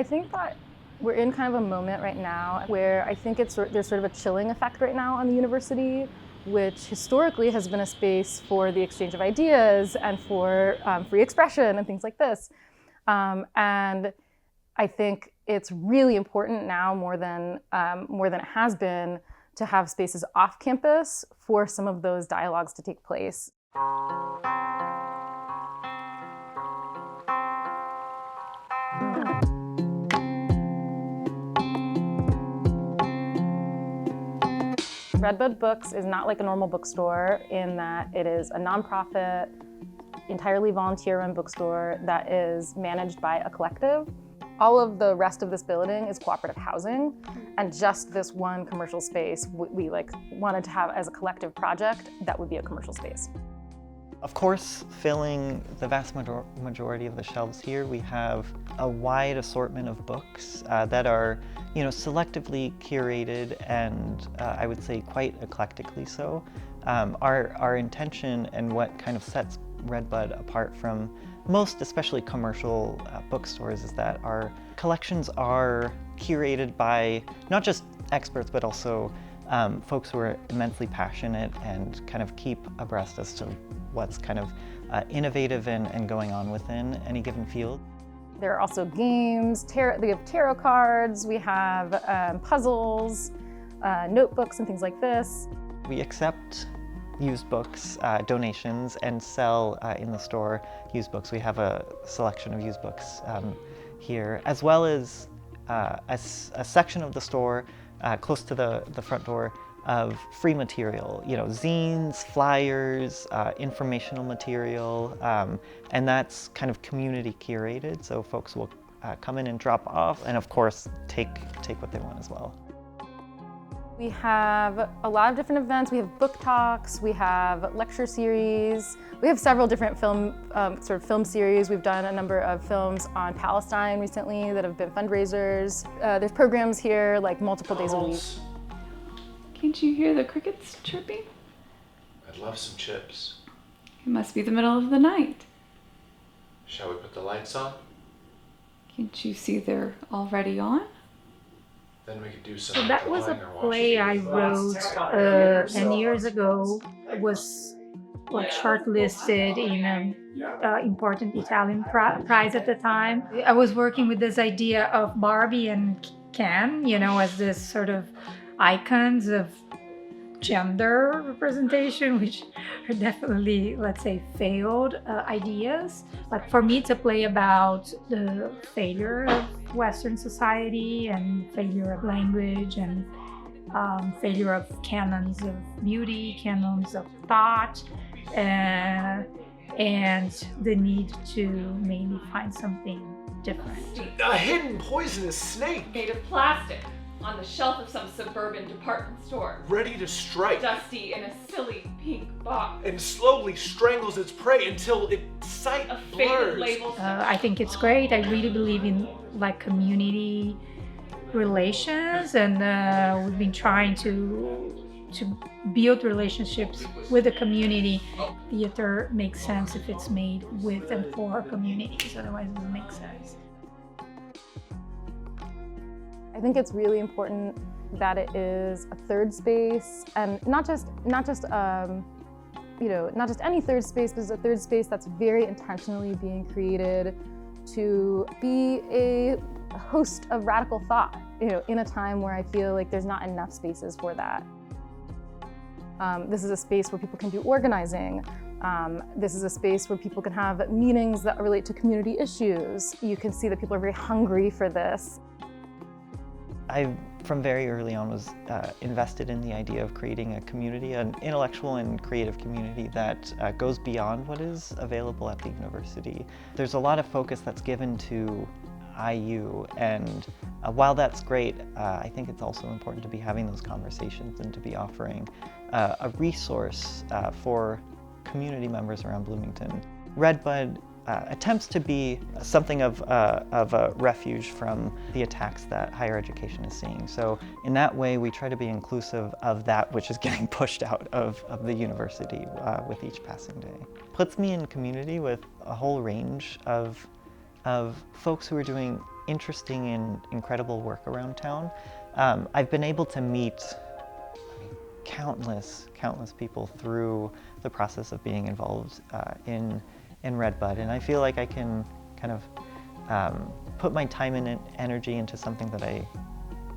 I think that we're in kind of a moment right now where I think there's sort of a chilling effect right now on the university, which historically has been a space for the exchange of ideas and for free expression and things like this. And I think it's really important now more than it has been to have spaces off campus for some of those dialogues to take place. Redbud Books is not like a normal bookstore in that it is a nonprofit, entirely volunteer-run bookstore that is managed by a collective. All of the rest of this building is cooperative housing, and just this one commercial space we wanted to have as a collective project that would be a commercial space. Of course, filling the vast majority of the shelves here, we have a wide assortment of books that are, selectively curated and I would say quite eclectically so. Our intention and what kind of sets Redbud apart from most, especially commercial bookstores, is that our collections are curated by not just experts, but also folks who are immensely passionate and kind of keep abreast as to what's kind of innovative and going on within any given field. There are also games, we have tarot cards, we have puzzles, notebooks and things like this. We accept used books, donations, and sell in the store used books. We have a selection of used books here, as well as a section of the store close to the front door of free material, zines, flyers, informational material, and that's kind of community curated, so folks will come in and drop off, and of course take what they want as well. We have a lot of different events. We have book talks, we have lecture series, we have several different film series. We've done a number of films on Palestine recently that have been fundraisers. There's programs here like multiple days a week. Can't you hear the crickets chirping? I'd love some chips. It must be the middle of the night. Shall we put the lights on? Can't you see they're already on? Then we could do some. So that was a play I wrote 10 years ago. It was shortlisted in an important Italian prize at the time. I was working with this idea of Barbie and Ken, as this sort of icons of gender representation, which are definitely, let's say, failed ideas. But for me, it's a play about the failure of Western society and failure of language and failure of canons of beauty, canons of thought, and the need to maybe find something different. A hidden poisonous snake! Made of plastic. On the shelf of some suburban department store. Ready to strike. Dusty in a silly pink box. And slowly strangles its prey until its sight blurs. Label. I think it's great. I really believe in community relations, and we've been trying to build relationships with the community. Theater makes sense if it's made with and for communities, otherwise it doesn't make sense. I think it's really important that it is a third space, and not just any third space, but it's a third space that's very intentionally being created to be a host of radical thought, in a time where I feel like there's not enough spaces for that. This is a space where people can do organizing. This is a space where people can have meetings that relate to community issues. You can see that people are very hungry for this. I, from very early on, was invested in the idea of creating a community, an intellectual and creative community that goes beyond what is available at the university. There's a lot of focus that's given to IU, and while that's great, I think it's also important to be having those conversations and to be offering a resource for community members around Bloomington. Redbud attempts to be something of a refuge from the attacks that higher education is seeing. So in that way, we try to be inclusive of that which is getting pushed out of the university with each passing day. Puts me in community with a whole range of of folks who are doing interesting and incredible work around town. I've been able to meet countless people through the process of being involved in Redbud, and I feel like I can kind of put my time and energy into something that I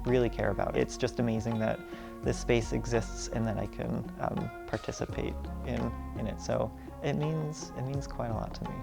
really care about. It's just amazing that this space exists and that I can participate in it. So it means quite a lot to me.